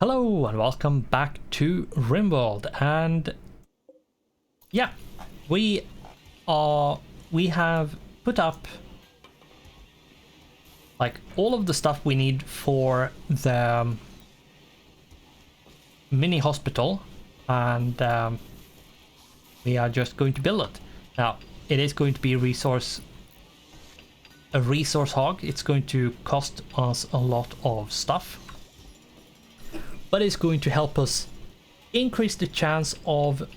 Hello and welcome back to RimWorld, and yeah, we have put up like all of the stuff we need for the mini hospital, and we are just going to build it. Now it is going to be a resource hog. It's going to cost us a lot of stuff, but it's going to help us increase the chance of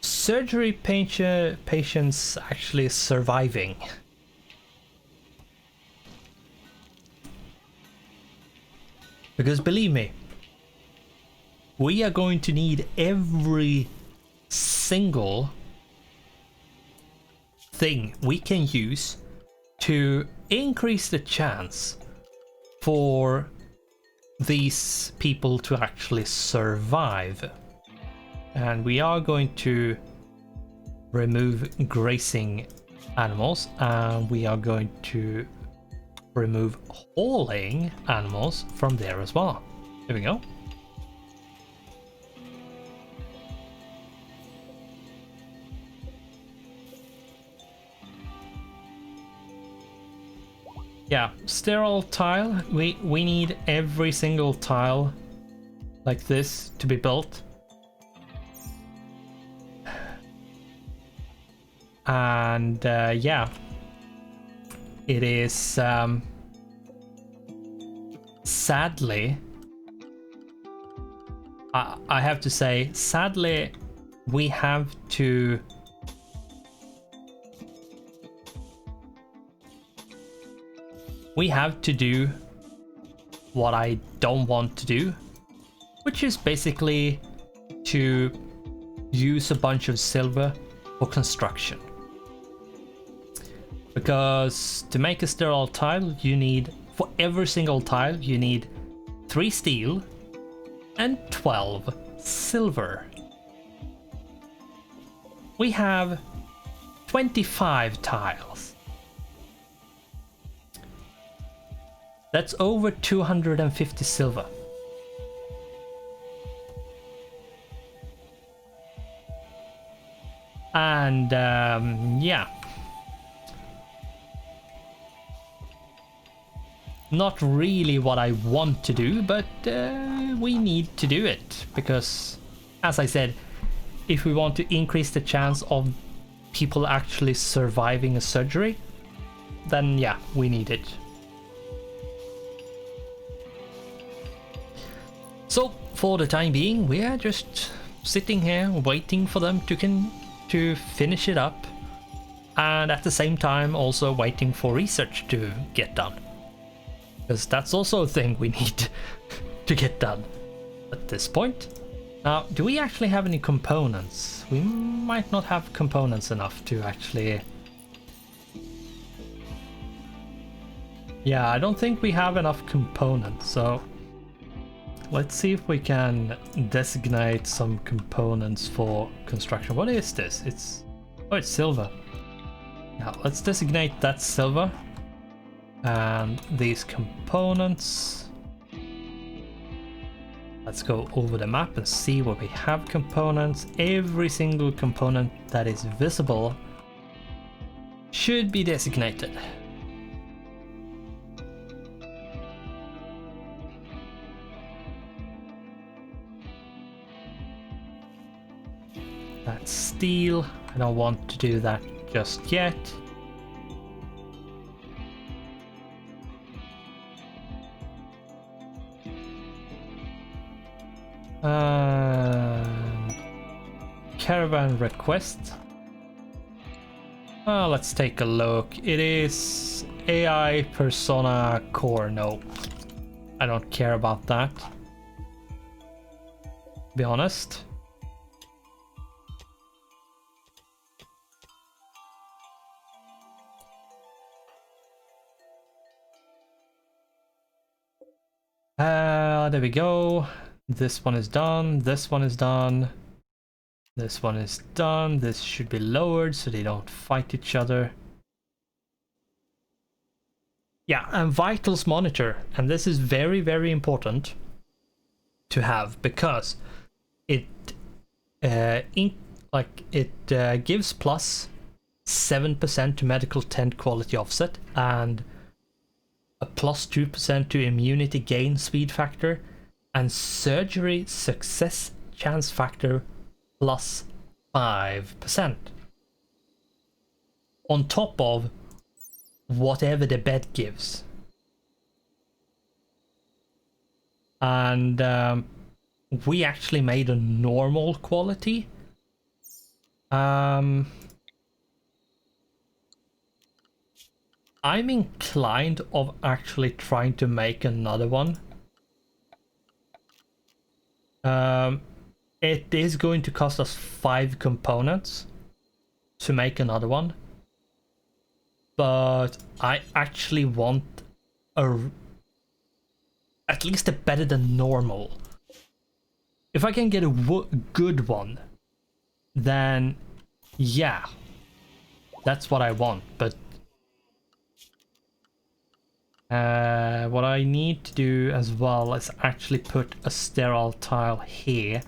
surgery patients actually surviving. Because believe me, we are going to need every single thing we can use to increase the chance for these people to actually survive. And we are going to remove grazing animals, and we are going to remove hauling animals from there as well. There we go. Yeah, sterile tile. We need every single tile like this to be built. And yeah, it is sadly, I have to say, sadly, we have to do what I don't want to do, which is basically to use a bunch of silver for construction. Because to make a sterile tile, you need, for every single tile, you need 3 steel and 12 silver. We have 25 tiles. That's over 250 silver. And yeah, not really what I want to do, but we need to do it because, as I said, if we want to increase the chance of people actually surviving a surgery, then yeah, we need it. So for the time being, we are just sitting here waiting for them to finish it up, and at the same time also waiting for research to get done, because that's also a thing we need to get done at this point. Now, do we actually have any components? We might not have components enough to actually... Yeah, I don't think we have enough components, so let's see if we can designate some components for construction. What is this? Oh, it's silver. Yeah, let's designate that silver. And these components. Let's go over the map and see where we have components. Every single component that is visible should be designated. That's steel. I don't want to do that just yet. Caravan request. Let's take a look. It is AI persona core. No, I don't care about that, to be honest. There we go. This one is done. This one is done. This one is done. This should be lowered so they don't fight each other. Yeah, and vitals monitor, and this is very, very important to have because it gives plus 7% to medical tent quality offset and a plus 2% to immunity gain speed factor and surgery success chance factor plus 5% on top of whatever the bed gives. And we actually made a normal quality. I'm inclined of actually trying to make another one. It is going to cost us 5 components to make another one. But I actually want at least a better than normal. If I can get a good one, then yeah, that's what I want. But what I need to do as well is actually put a sterile tile here.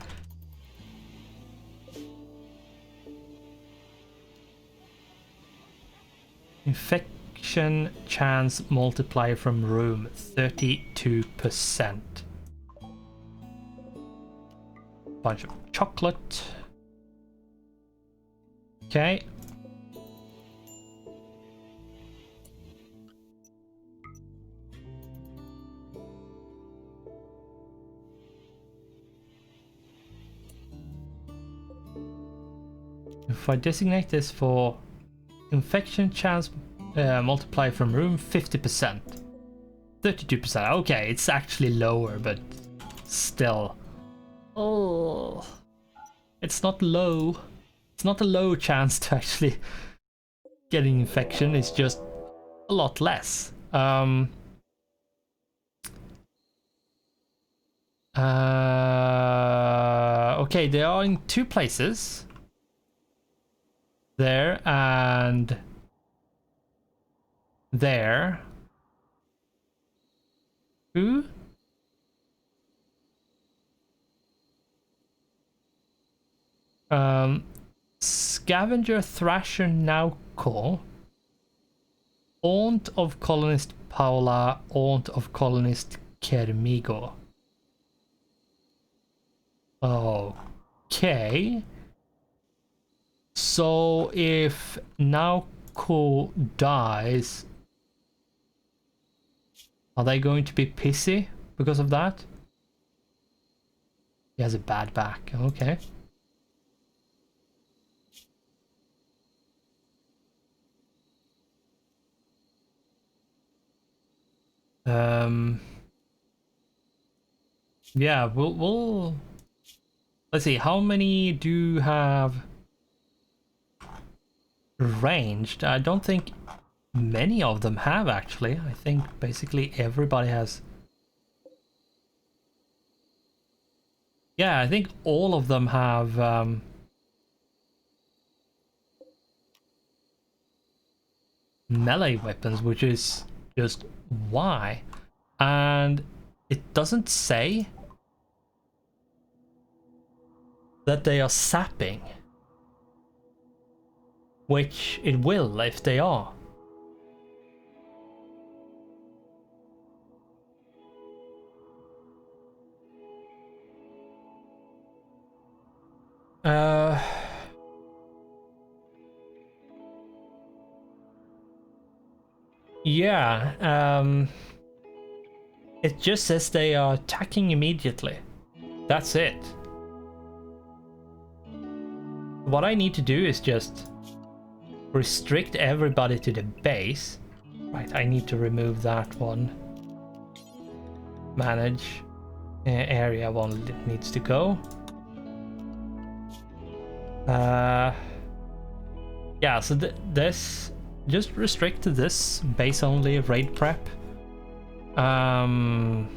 Infection chance multiplier from room 32%. Bunch of chocolate. Okay. If I designate this for infection chance multiply from room 50%. 32%. Okay, it's actually lower, but still. Oh, it's not low. It's not a low chance to actually get an infection. It's just a lot less. Okay, they are in 2 places. There and there. Who? Scavenger Thrasher Nauko. Aunt of Colonist Paula, Aunt of Colonist Kermigo. Okay. So if Nauko dies, are they going to be pissy because of that? He has a bad back. Okay. Yeah, we'll let's see, how many do have ranged? I don't think many of them have actually. I think basically everybody has. Yeah, I think all of them have melee weapons, which is just why. And it doesn't say that they are sapping, which it will if they are. Yeah, it just says they are attacking immediately. That's it. What I need to do is just restrict everybody to the base. Right, I need to remove that one. Manage area one that needs to go. Yeah, so this just restrict to this base only raid prep. And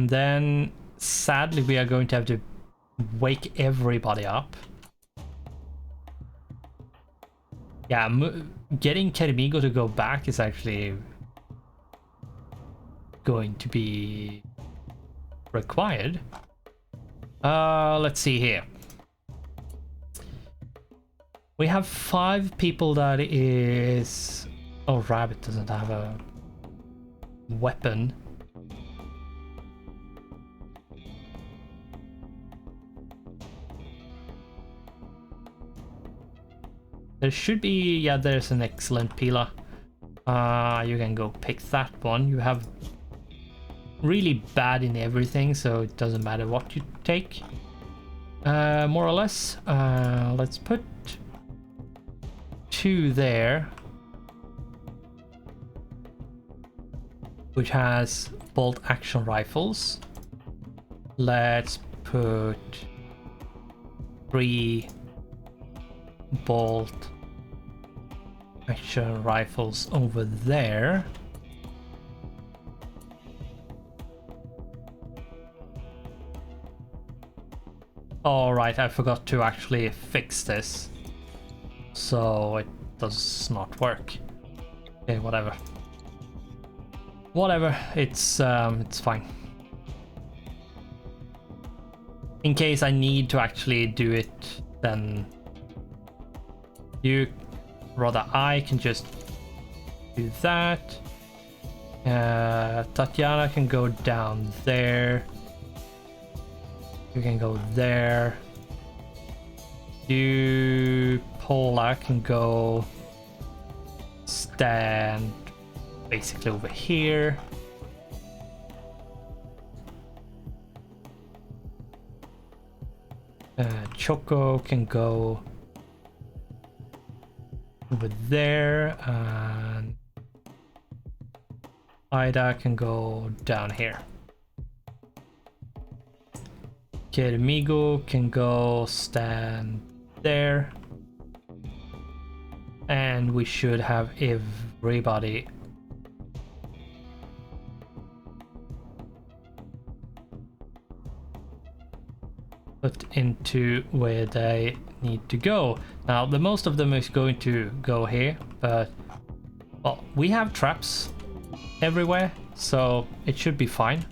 then sadly we are going to have to wake everybody up. Yeah, getting Kermigo to go back is actually going to be required. Let's see here. We have 5 people that is... Oh, Rabbit doesn't have a weapon. There should be... Yeah, there's an excellent Pila. You can go pick that one. You have really bad in everything, so it doesn't matter what you take. More or less. Let's put 2 there. Which has bolt action rifles. Let's put 3 bolt action rifles over there. All right, I forgot to actually fix this, so it does not work. Okay, whatever. Whatever, it's fine. In case I need to actually do it, then I can just do that. Tatiana can go down there. You can go there. You, Paula, can go stand basically over here. Choco can go over there, and Ida can go down here. Kermigo can go stand there, and we should have everybody put into where they need to go. Now, the most of them is going to go here, but well, we have traps everywhere, so it should be fine.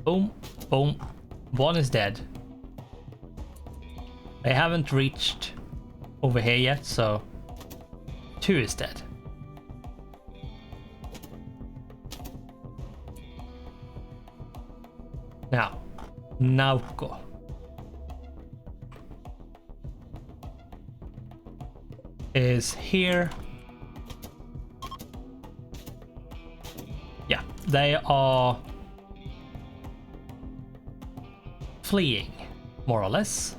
Boom, boom. 1 is dead. They haven't reached over here yet, so 2 is dead. Now, Nauko. Is here. Yeah, they are fleeing, more or less.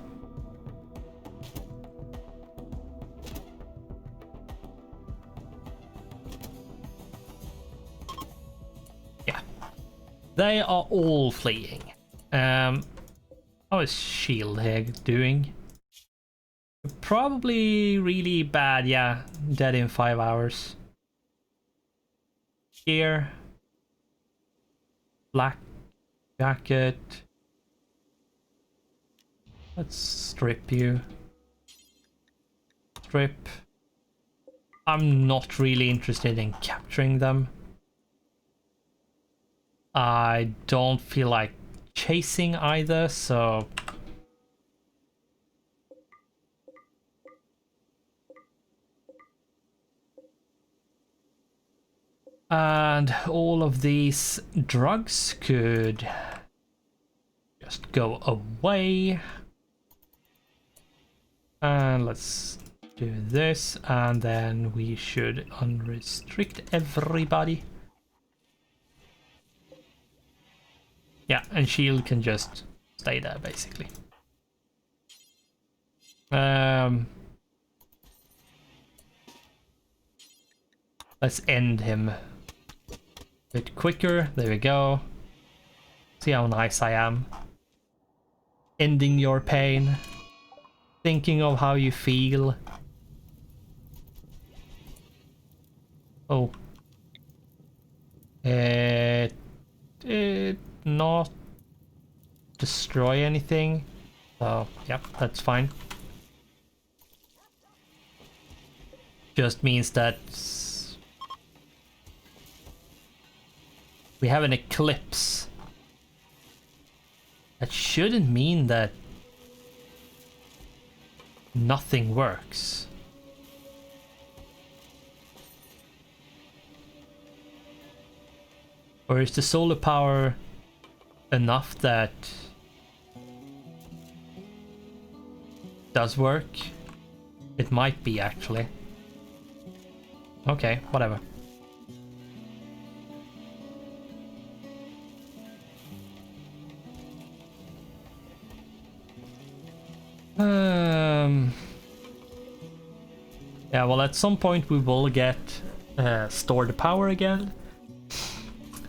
Yeah, they are all fleeing. How is Shield here doing? Probably really bad, yeah, dead in 5 hours. Here, black jacket. Let's strip you. Strip. I'm not really interested in capturing them. I don't feel like chasing either, so... And all of these drugs could just go away. And let's do this, and then we should unrestrict everybody. Yeah, and Shield can just stay there, basically. Let's end him a bit quicker. There we go. See how nice I am. Ending your pain. Thinking of how you feel. Oh. It not destroy anything. So, yep, that's fine. Just means that we have an eclipse. That shouldn't mean that nothing works. Or is the solar power enough that does work? It might be, actually. Okay, whatever. Yeah, well, at some point we will get store the power again,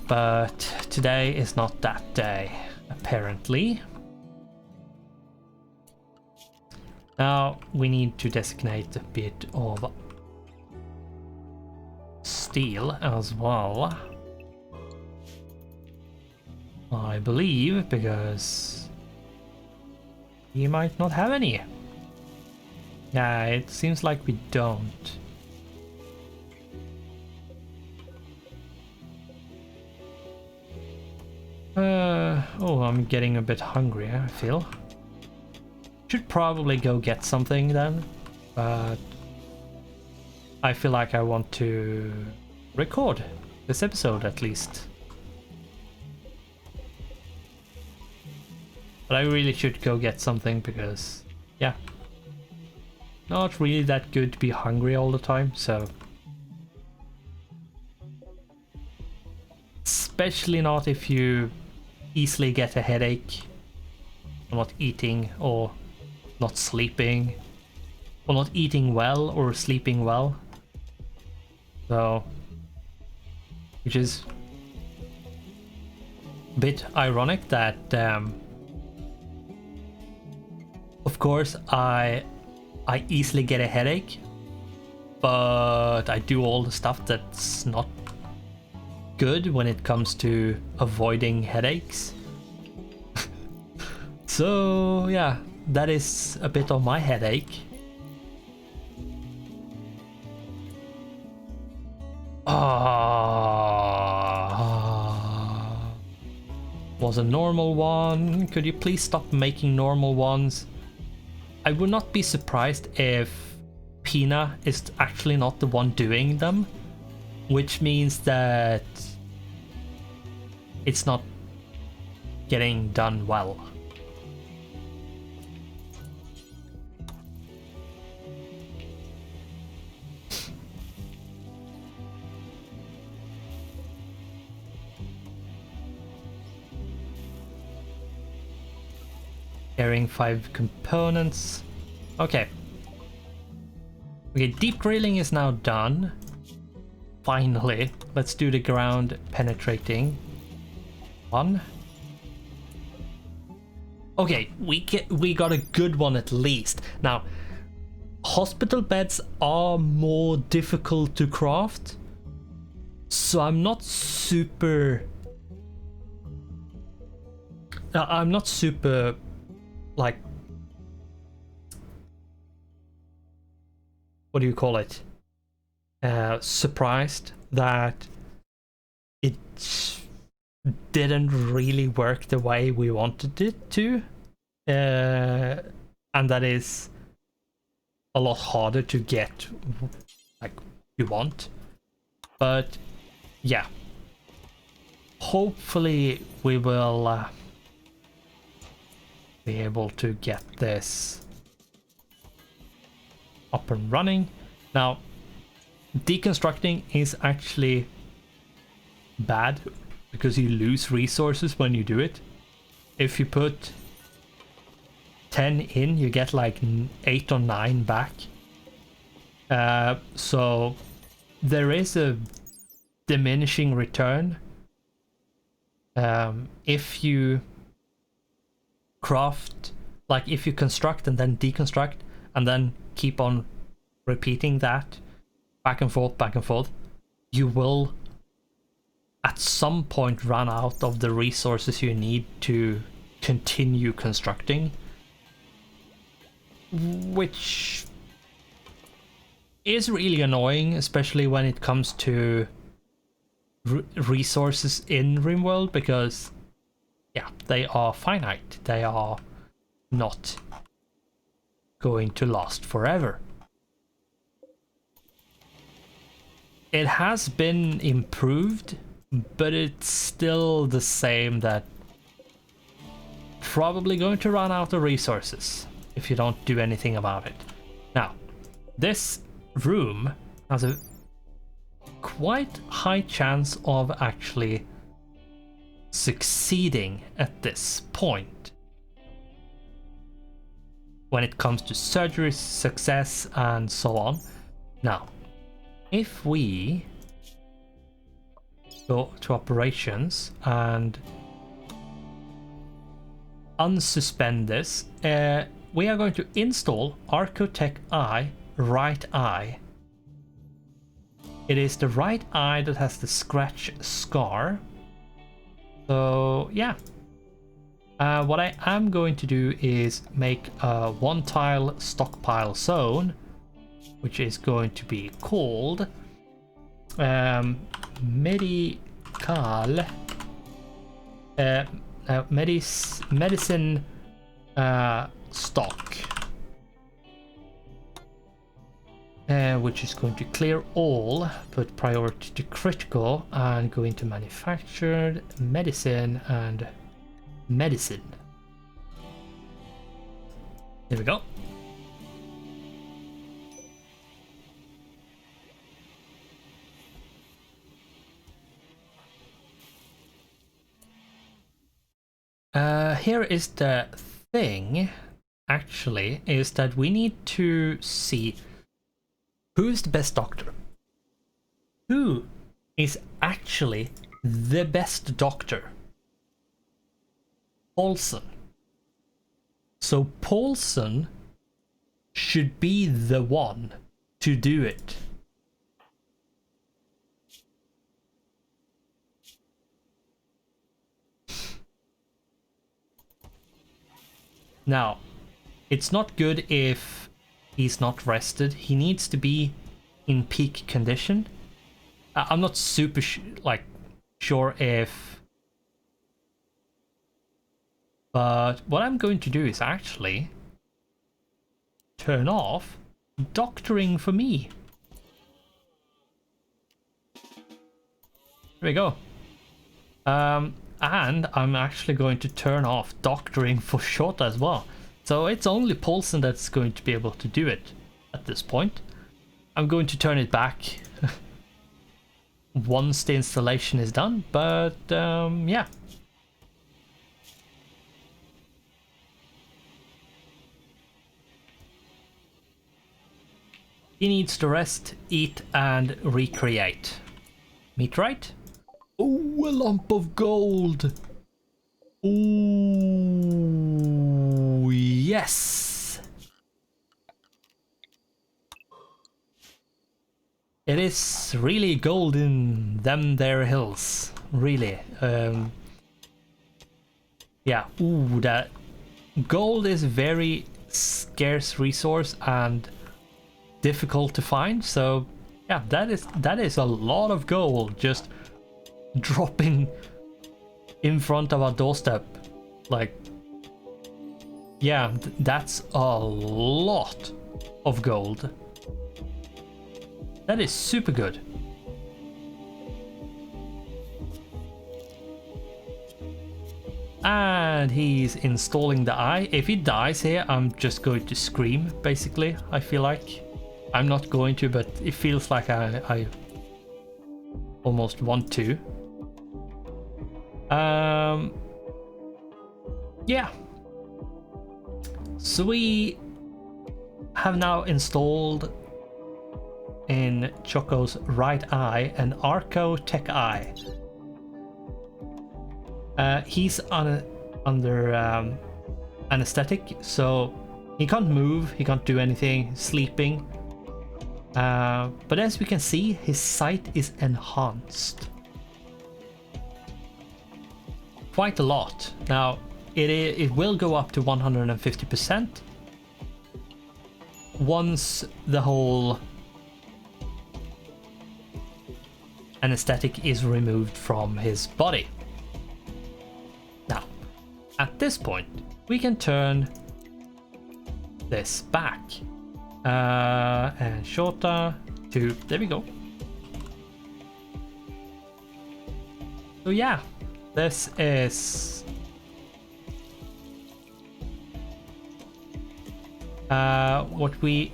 but today is not that day, apparently. Now we need to designate a bit of steel as well, I believe, because we might not have any. Yeah, it seems like we don't. Oh, I'm getting a bit hungry, I feel. Should probably go get something then, but I feel like I want to record this episode at least. But I really should go get something because, yeah, not really that good to be hungry all the time, so. Especially not if you easily get a headache for not eating or not sleeping, or not eating well or sleeping well. So, which is a bit ironic that, of course, I easily get a headache, but I do all the stuff that's not good when it comes to avoiding headaches. So yeah, that is a bit of my headache. Was a normal one. Could you please stop making normal ones? I would not be surprised if Pina is actually not the one doing them, which means that it's not getting done well. Carrying 5 components. Okay. Okay, deep drilling is now done. Finally, let's do the ground penetrating one. Okay, we got a good one at least. Now, hospital beds are more difficult to craft, so I'm not super like, what do you call it? Surprised that it didn't really work the way we wanted it to, and that is a lot harder to get like you want. But yeah, hopefully we will be able to get this up and running. Now, deconstructing is actually bad because you lose resources when you do it. If you put 10 in, you get like 8 or 9 back. So there is a diminishing return if you craft, like if you construct and then deconstruct and then keep on repeating that back and forth, you will at some point run out of the resources you need to continue constructing, which is really annoying, especially when it comes to resources in RimWorld, because yeah, they are finite. They are not going to last forever. It has been improved, but it's still the same, that probably going to run out of resources if you don't do anything about it. Now, this room has a quite high chance of actually succeeding at this point when it comes to surgery success and so on. Now, if we go to operations and unsuspend this, we are going to install Archotech Eye, right eye. It is the right eye that has the scratch scar. So yeah, what I am going to do is make a 1-tile stockpile zone, which is going to be called medicine stock, which is going to clear all, put priority to critical, and go into manufactured, medicine, and medicine. Here we go. Here is the thing, actually, is that we need to see who's the best doctor. Who is actually the best doctor? Paulson. So Paulson should be the one to do it. Now, it's not good if he's not rested. He needs to be in peak condition. I'm not super sure if... But what I'm going to do is actually turn off doctoring for me. There we go. And I'm actually going to turn off doctoring for short as well. So it's only Paulson that's going to be able to do it at this point. I'm going to turn it back once the installation is done, but yeah. He needs to rest, eat, and recreate. Meteorite? Oh, a lump of gold! Ooh, yes! It is really gold in them there hills, really. Yeah, ooh, that gold is very scarce resource and difficult to find, so yeah, that is a lot of gold just dropping in front of our doorstep. Like, yeah, that's a lot of gold. That is super good. And he's installing the eye. If he dies here, I'm just going to scream, basically, I feel like. I'm not going to, but it feels like I almost want to. Yeah. So we have now installed in Choco's right eye an Archotech Eye. He's under anesthetic, so he can't move, he can't do anything, he's sleeping. But as we can see, his sight is enhanced. quite a lot. Now, it will go up to 150% once the whole anesthetic is removed from his body. Now, at this point, we can turn this back and shorter to, there we go. So yeah, this is what we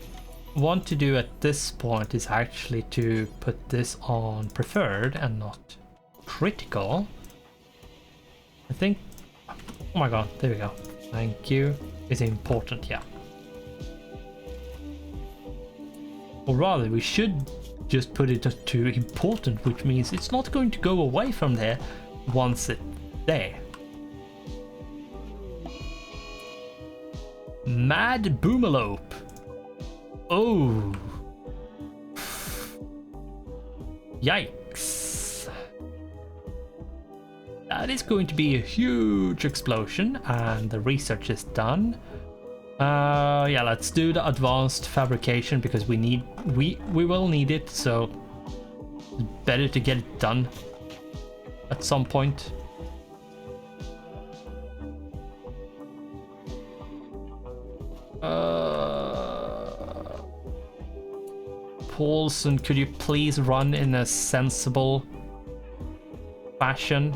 want to do at this point is actually to put this on preferred and not critical. I think, oh my god, there we go. Thank you. Is important, yeah. Or rather, we should just put it to important, which means it's not going to go away from there once it's there. Mad Boomalope. Oh. Yikes. That is going to be a huge explosion, and the research is done. Yeah, let's do the advanced fabrication because we will need it, so it's better to get it done at some point. Paulson, could you please run in a sensible fashion?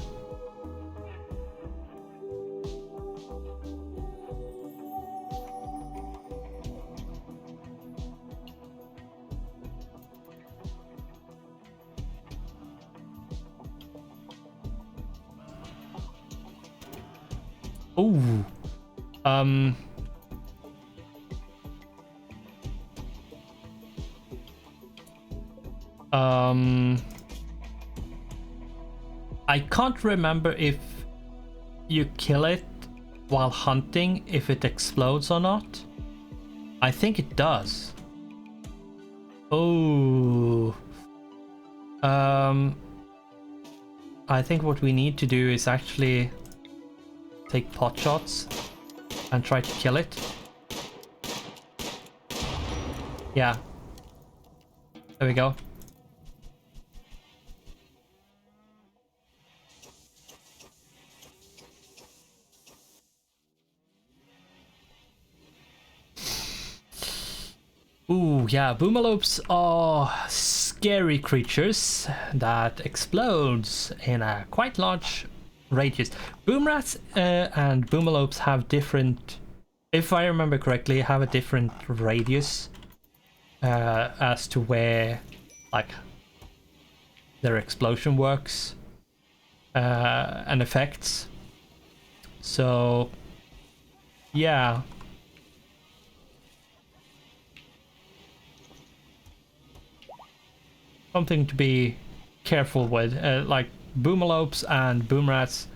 Oh, I can't remember if you kill it while hunting, if it explodes or not. I think it does. Oh, I think what we need to do is actually take pot shots and try to kill it. Yeah. There we go. Ooh, yeah, boomalopes are scary creatures that explodes in a quite large radius. Boomrats and boomalopes have different, if I remember correctly, have a different radius as to where, like, their explosion works and effects. So, yeah. Something to be careful with. Like, boomalopes and boomrats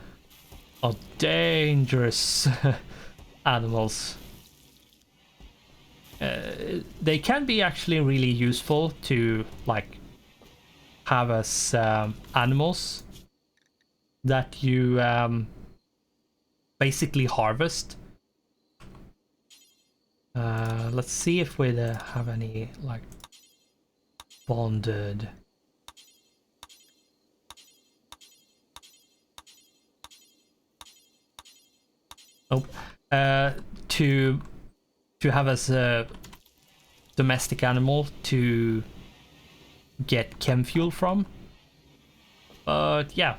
are dangerous animals. They can be actually really useful to, like, have as animals that you basically harvest. Let's see if we have any, like, bonded. Nope. To have as a domestic animal to get chem fuel from. But yeah,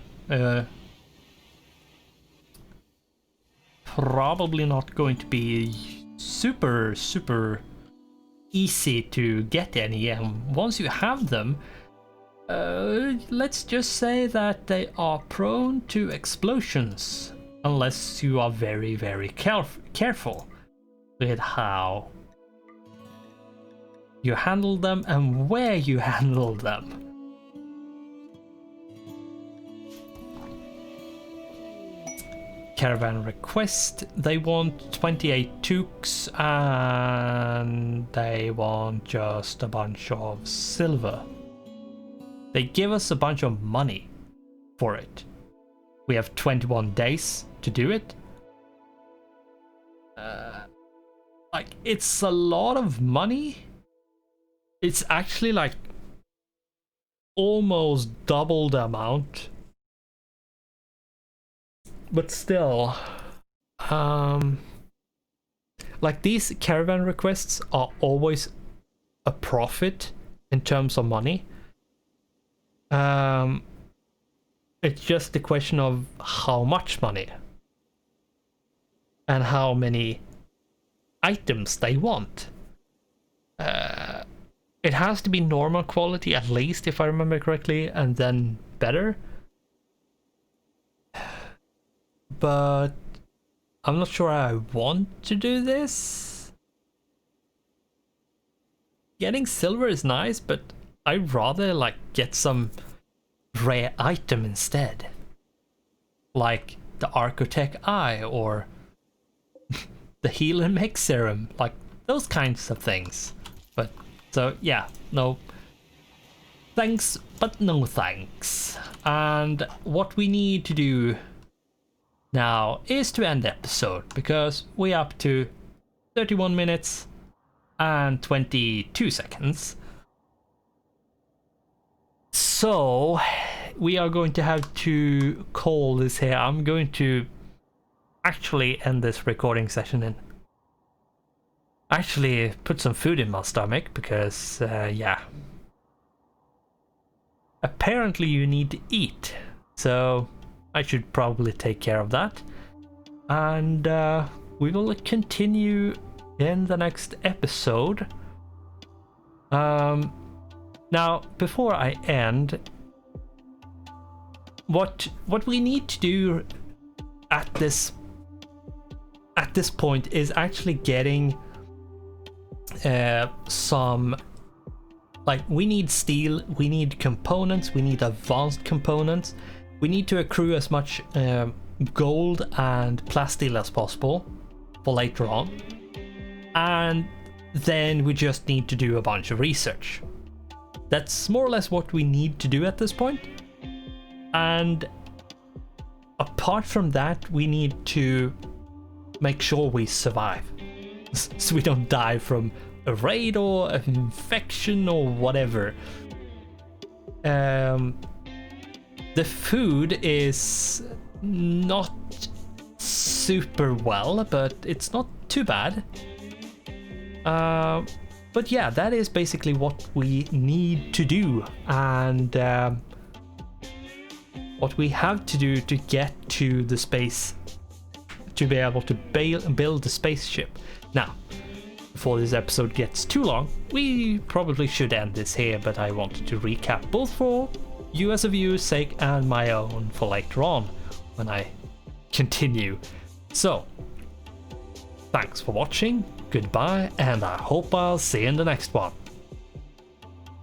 probably not going to be super easy to get any, and once you have them, let's just say that they are prone to explosions unless you are very careful with how you handle them and where you handle them. Caravan request, they want 28 toques and they want just a bunch of silver. They give us a bunch of money for it. We have 21 days to do it. Like, it's a lot of money. It's actually like almost double the amount. But still, like, these caravan requests are always a profit in terms of money. It's just a question of how much money and how many items they want. It has to be normal quality, at least, if I remember correctly, and then better. But I'm not sure I want to do this. Getting silver is nice, but I'd rather like get some rare item instead. Like the Architect Eye or the Heal and Mech Serum, like those kinds of things. But so yeah, no thanks, but no thanks. And what we need to do now is to end the episode, because we're up to 31 minutes and 22 seconds. So we are going to have to call this here. I'm going to actually end this recording session and actually put some food in my stomach, because yeah, apparently you need to eat, so I should probably take care of that. And we will continue in the next episode. Now, before I end, what we need to do at this point is actually getting some, like, we need steel, we need components, we need advanced components. We need to accrue as much gold and plasteel as possible for later on. And then we just need to do a bunch of research. That's more or less what we need to do at this point. And apart from that, we need to make sure we survive. So we don't die from a raid or an infection or whatever. The food is not super well, but it's not too bad. But yeah, that is basically what we need to do, and what we have to do to get to the space, to be able to build the spaceship. Now, before this episode gets too long, we probably should end this here, but I wanted to recap both for you as a viewer's sake and my own for later on when I continue. So, thanks for watching, goodbye, and I hope I'll see you in the next one.